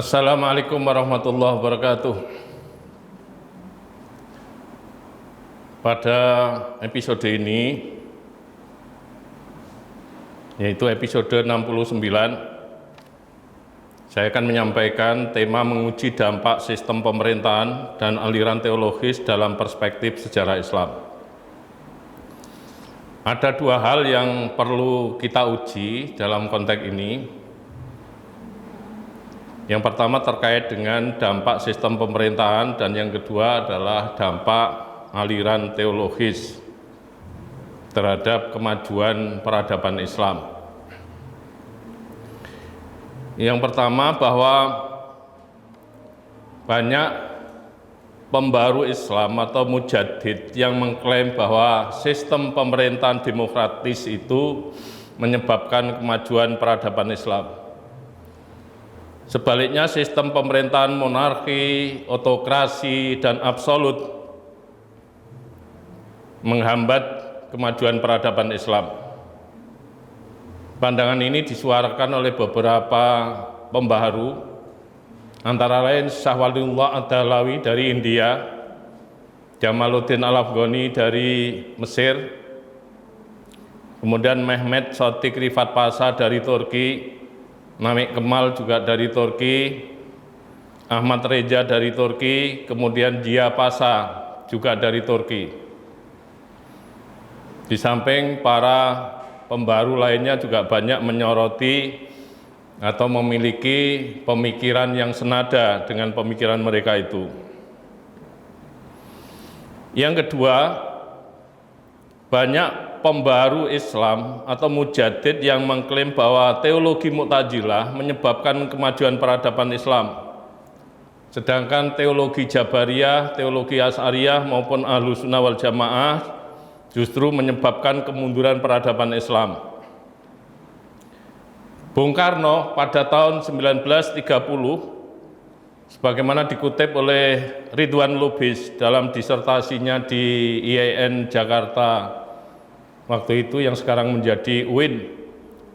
Assalamualaikum warahmatullahi wabarakatuh. Pada episode ini, yaitu episode 69, saya akan menyampaikan tema menguji dampak sistem pemerintahan dan aliran teologis dalam perspektif sejarah Islam. Ada dua hal yang perlu kita uji dalam konteks ini. Yang pertama terkait dengan dampak sistem pemerintahan, dan yang kedua adalah dampak aliran teologis terhadap kemajuan peradaban Islam. Yang pertama, bahwa banyak pembaru Islam atau mujaddid yang mengklaim bahwa sistem pemerintahan demokratis itu menyebabkan kemajuan peradaban Islam. Sebaliknya, sistem pemerintahan monarki, otokrasi, dan absolut menghambat kemajuan peradaban Islam. Pandangan ini disuarakan oleh beberapa pembaharu, antara lain Syah Waliullah Ad-Dahlawi dari India, Jamaluddin Al-Afghani dari Mesir, kemudian Mehmet Sotik Rifat Pasha dari Turki, Namik Kemal juga dari Turki, Ahmad Reza dari Turki, kemudian Dia Pasha juga dari Turki. Di samping para pembaru lainnya juga banyak menyoroti atau memiliki pemikiran yang senada dengan pemikiran mereka itu. Yang kedua, banyak pembaru Islam atau mujaddid yang mengklaim bahwa teologi Mu'tazilah menyebabkan kemajuan peradaban Islam, sedangkan teologi Jabariyah, teologi Asy'ariyah maupun Ahlussunnah wal Jamaah justru menyebabkan kemunduran peradaban Islam. Bung Karno pada tahun 1930, sebagaimana dikutip oleh Ridwan Lubis dalam disertasinya di IAIN Jakarta waktu itu, yang sekarang menjadi UIN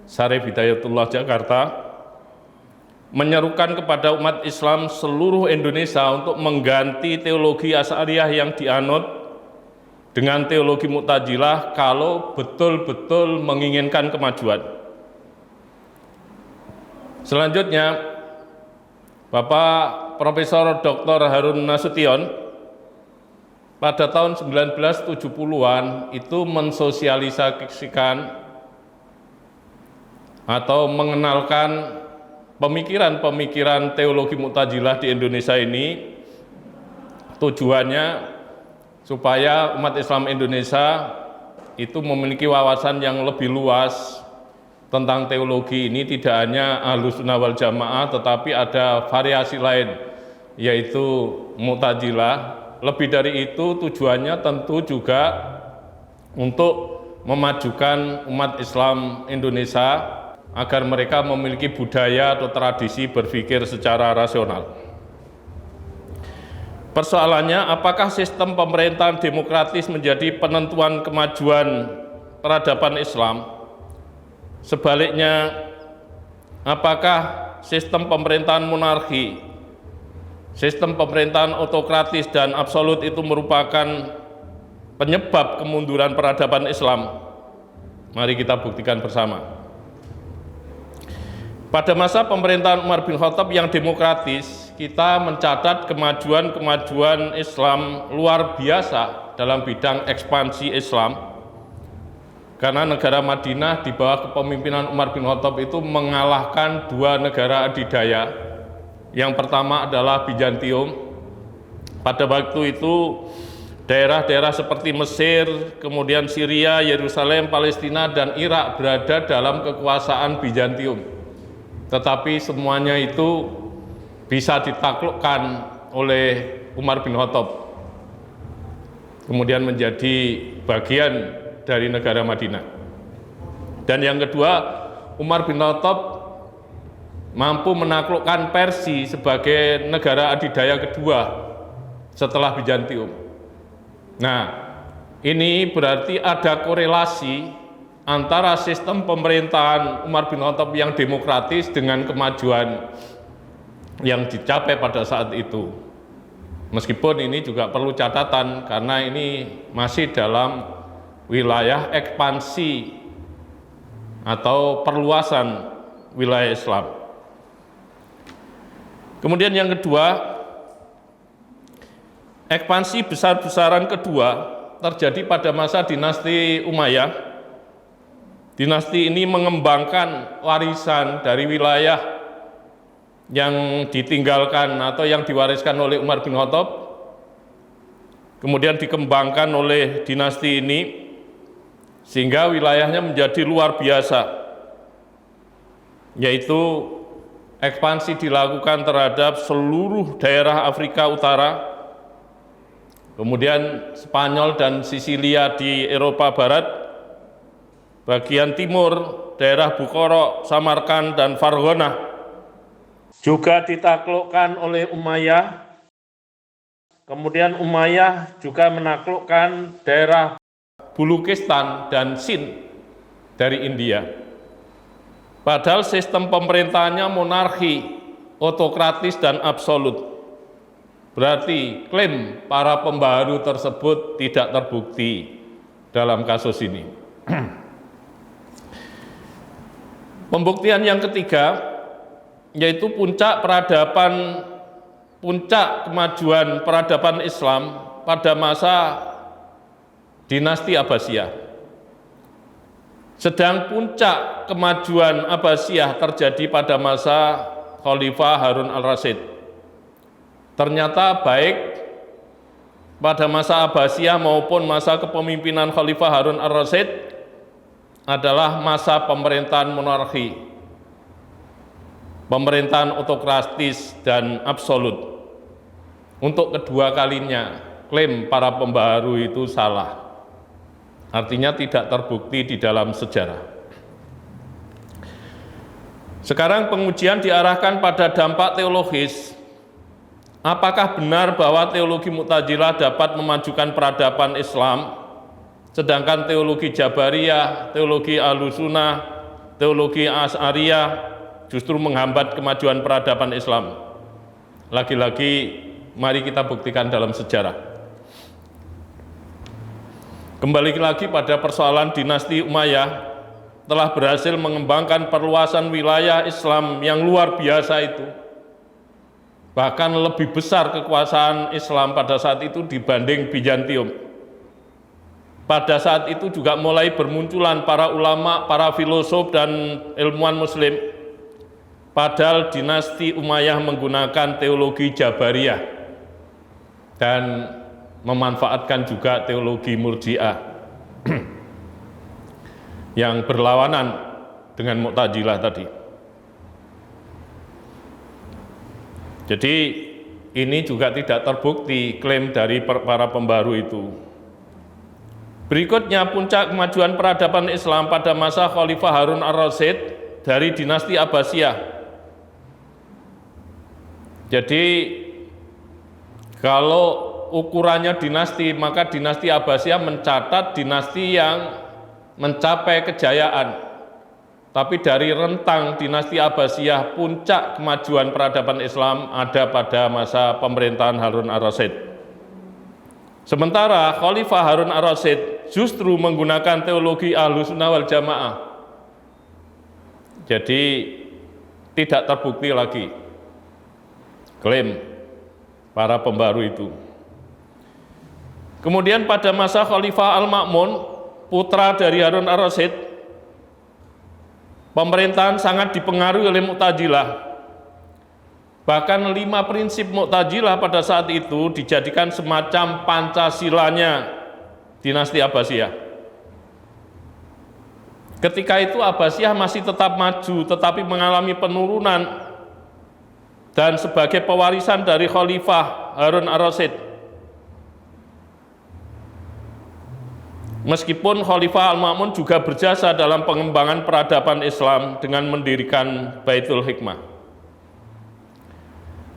Syarif Hidayatullah Jakarta, menyerukan kepada umat Islam seluruh Indonesia untuk mengganti teologi Asy'ariyah yang dianut dengan teologi Mu'tazilah kalau betul-betul menginginkan kemajuan. Selanjutnya, Bapak Profesor Dr. Harun Nasution pada tahun 1970-an itu mensosialisasikan atau mengenalkan pemikiran-pemikiran teologi Mu'tazilah di Indonesia ini. Tujuannya supaya umat Islam Indonesia itu memiliki wawasan yang lebih luas tentang teologi ini, tidak hanya Ahlussunnah wal Jamaah tetapi ada variasi lain, yaitu Mu'tazilah. Lebih dari itu, tujuannya tentu juga untuk memajukan umat Islam Indonesia agar mereka memiliki budaya atau tradisi berpikir secara rasional. Persoalannya, apakah sistem pemerintahan demokratis menjadi penentuan kemajuan peradaban Islam? Sebaliknya, apakah sistem pemerintahan monarki, sistem pemerintahan otokratis dan absolut itu merupakan penyebab kemunduran peradaban Islam? Mari kita buktikan bersama. Pada masa pemerintahan Umar bin Khattab yang demokratis, kita mencatat kemajuan-kemajuan Islam luar biasa dalam bidang ekspansi Islam, karena negara Madinah di bawah kepemimpinan Umar bin Khattab itu mengalahkan dua negara adidaya. Yang pertama adalah Bizantium. Pada waktu itu daerah-daerah seperti Mesir, kemudian Syria, Yerusalem, Palestina, dan Irak berada dalam kekuasaan Bizantium. Tetapi semuanya itu bisa ditaklukkan oleh Umar bin Khattab, kemudian menjadi bagian dari negara Madinah. Dan yang kedua, Umar bin Khattab mampu menaklukkan Persia sebagai negara adidaya kedua setelah Bizantium. Nah, ini berarti ada korelasi antara sistem pemerintahan Umar bin Khattab yang demokratis dengan kemajuan yang dicapai pada saat itu. Meskipun ini juga perlu catatan karena ini masih dalam wilayah ekspansi atau perluasan wilayah Islam. Kemudian yang kedua, ekspansi besar-besaran kedua terjadi pada masa dinasti Umayyah. Dinasti ini mengembangkan warisan dari wilayah yang ditinggalkan atau yang diwariskan oleh Umar bin Khattab, kemudian dikembangkan oleh dinasti ini sehingga wilayahnya menjadi luar biasa, yaitu ekspansi dilakukan terhadap seluruh daerah Afrika Utara, kemudian Spanyol dan Sisilia di Eropa Barat, bagian timur daerah Bukhara, Samarkand dan Farghanah juga ditaklukkan oleh Umayyah. Kemudian Umayyah juga menaklukkan daerah Bulukistan dan Sind dari India. Padahal sistem pemerintahannya monarki, otokratis dan absolut. Berarti klaim para pembaharu tersebut tidak terbukti dalam kasus ini. Pembuktian yang ketiga, yaitu puncak kemajuan peradaban Islam pada masa dinasti Abbasiyah. Sedang puncak kemajuan Abbasiyah terjadi pada masa Khalifah Harun al-Rasyid. Ternyata baik pada masa Abbasiyah maupun masa kepemimpinan Khalifah Harun al-Rasyid adalah masa pemerintahan monarki, pemerintahan otokratis dan absolut. Untuk kedua kalinya klaim para pembaharu itu salah, artinya tidak terbukti di dalam sejarah. Sekarang pengujian diarahkan pada dampak teologis. Apakah benar bahwa teologi Mu'tazilah dapat memajukan peradaban Islam, sedangkan teologi Jabariyah, teologi Ahlussunnah, teologi Asy'ariyah justru menghambat kemajuan peradaban Islam? Lagi-lagi mari kita buktikan dalam sejarah. Kembali lagi pada persoalan dinasti Umayyah telah berhasil mengembangkan perluasan wilayah Islam yang luar biasa itu. Bahkan lebih besar kekuasaan Islam pada saat itu dibanding Bizantium. Pada saat itu juga mulai bermunculan para ulama, para filosof dan ilmuwan muslim. Padahal dinasti Umayyah menggunakan teologi Jabariyah dan memanfaatkan juga teologi Murji'ah yang berlawanan dengan Mu'tazilah tadi. Jadi ini juga tidak terbukti klaim dari para pembaharu itu. Berikutnya, puncak kemajuan peradaban Islam pada masa Khalifah Harun al-Rasyid dari dinasti Abbasiyah. Jadi kalau ukurannya dinasti, maka dinasti Abbasiyah mencatat dinasti yang mencapai kejayaan. Tapi dari rentang dinasti Abbasiyah, puncak kemajuan peradaban Islam ada pada masa pemerintahan Harun al-Rasyid. Sementara Khalifah Harun al-Rasyid justru menggunakan teologi Ahlussunnah wal Jamaah. Jadi tidak terbukti lagi klaim para pembaharu itu. Kemudian pada masa Khalifah Al-Ma'mun, putra dari Harun al-Rasyid, pemerintahan sangat dipengaruhi oleh Mu'tazilah. Bahkan 5 prinsip Mu'tazilah pada saat itu dijadikan semacam Pancasilanya dinasti Abbasiyah. Ketika itu Abbasiyah masih tetap maju, tetapi mengalami penurunan dan sebagai pewarisan dari Khalifah Harun al-Rasyid. Meskipun Khalifah Al-Ma'mun juga berjasa dalam pengembangan peradaban Islam dengan mendirikan Baitul Hikmah.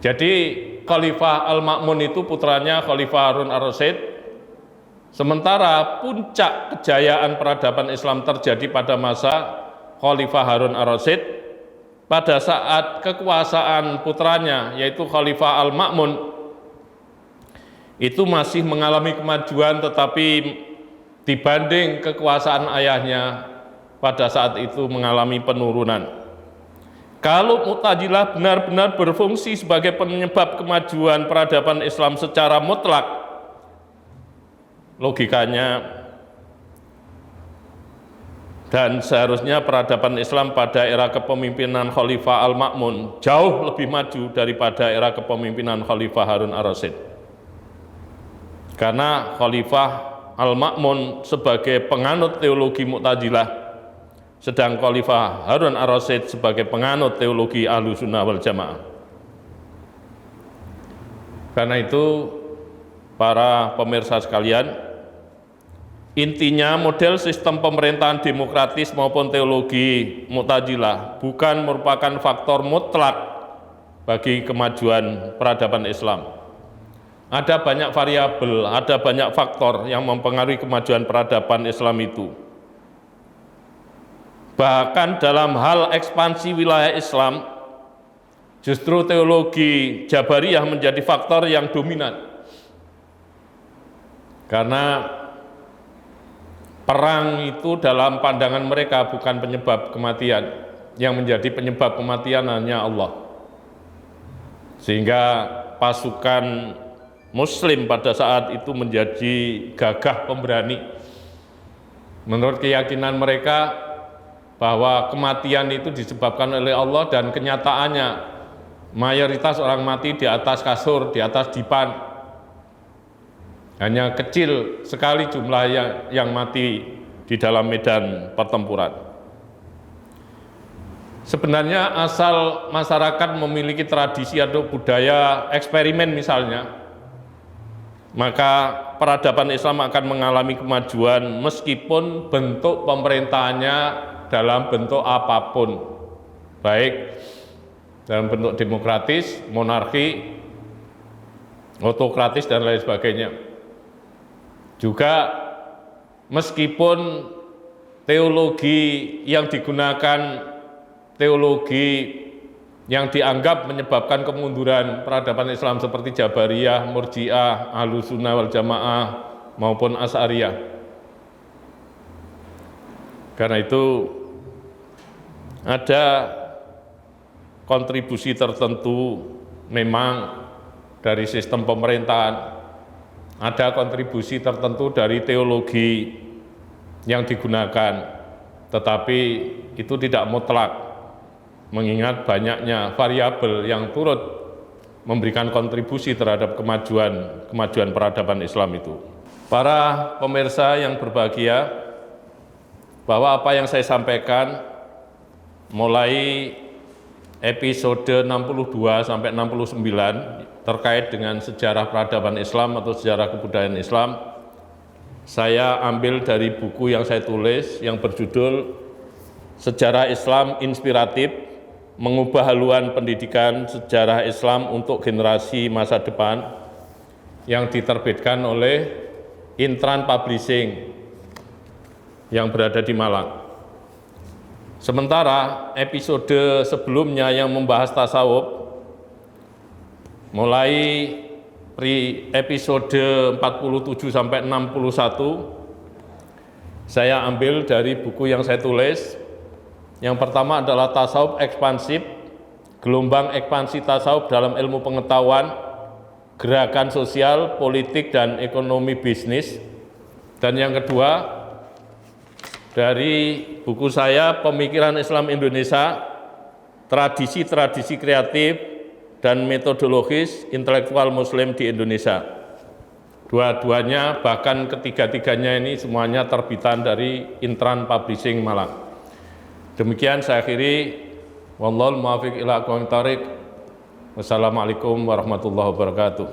Jadi Khalifah Al-Ma'mun itu putranya Khalifah Harun al-Rasyid, sementara puncak kejayaan peradaban Islam terjadi pada masa Khalifah Harun al-Rasyid pada saat kekuasaan putranya yaitu Khalifah Al-Ma'mun itu masih mengalami kemajuan, tetapi dibanding kekuasaan ayahnya pada saat itu mengalami penurunan. Kalau Mu'tazilah benar-benar berfungsi sebagai penyebab kemajuan peradaban Islam secara mutlak, logikanya dan seharusnya peradaban Islam pada era kepemimpinan Khalifah Al-Ma'mun jauh lebih maju daripada era kepemimpinan Khalifah Harun Ar-Rasyid. Karena Khalifah Al-Ma'mun sebagai penganut teologi Mu'tazilah, sedang Khalifah Harun Ar-Rasyid sebagai penganut teologi Ahlussunnah wal Jamaah. Karena itu, para pemirsa sekalian, intinya model sistem pemerintahan demokratis maupun teologi Mu'tazilah bukan merupakan faktor mutlak bagi kemajuan peradaban Islam. Ada banyak variabel, ada banyak faktor yang mempengaruhi kemajuan peradaban Islam itu. Bahkan dalam hal ekspansi wilayah Islam, justru teologi Jabariyah menjadi faktor yang dominan. Karena perang itu dalam pandangan mereka bukan penyebab kematian, yang menjadi penyebab kematian hanya Allah. Sehingga pasukan Muslim pada saat itu menjadi gagah pemberani. Menurut keyakinan mereka bahwa kematian itu disebabkan oleh Allah, dan kenyataannya mayoritas orang mati di atas kasur, di atas dipan. Hanya kecil sekali jumlah yang mati di dalam medan pertempuran. Sebenarnya asal masyarakat memiliki tradisi atau budaya eksperimen misalnya, maka peradaban Islam akan mengalami kemajuan meskipun bentuk pemerintahannya dalam bentuk apapun, baik dalam bentuk demokratis, monarki, otokratis, dan lain sebagainya. Juga meskipun teologi yang digunakan, teologi yang dianggap menyebabkan kemunduran peradaban Islam seperti Jabariyah, Murji'ah, Ahlussunnah wal Jamaah maupun Asy'ariyah. Karena itu ada kontribusi tertentu memang dari sistem pemerintahan, ada kontribusi tertentu dari teologi yang digunakan, tetapi itu tidak mutlak, mengingat banyaknya variabel yang turut memberikan kontribusi terhadap kemajuan peradaban Islam itu. Para pemirsa yang berbahagia, bahwa apa yang saya sampaikan mulai episode 62 sampai 69 terkait dengan sejarah peradaban Islam atau sejarah kebudayaan Islam, saya ambil dari buku yang saya tulis yang berjudul Sejarah Islam Inspiratif, Mengubah Haluan Pendidikan Sejarah Islam untuk Generasi Masa Depan, yang diterbitkan oleh Intran Publishing yang berada di Malang. Sementara episode sebelumnya yang membahas tasawuf, mulai episode 47 sampai 61, saya ambil dari buku yang saya tulis. Yang pertama adalah Tasawuf Ekspansif, Gelombang Ekspansi Tasawuf dalam Ilmu Pengetahuan, Gerakan Sosial, Politik, dan Ekonomi Bisnis. Dan yang kedua, dari buku saya Pemikiran Islam Indonesia, Tradisi-Tradisi Kreatif dan Metodologis Intelektual Muslim di Indonesia. Dua-duanya, bahkan ketiga-tiganya ini semuanya terbitan dari Intran Publishing Malang. Demikian saya akhiri. Wallahul muwaffiq ila aqwamit thoriq. Wassalamualaikum warahmatullahi wabarakatuh.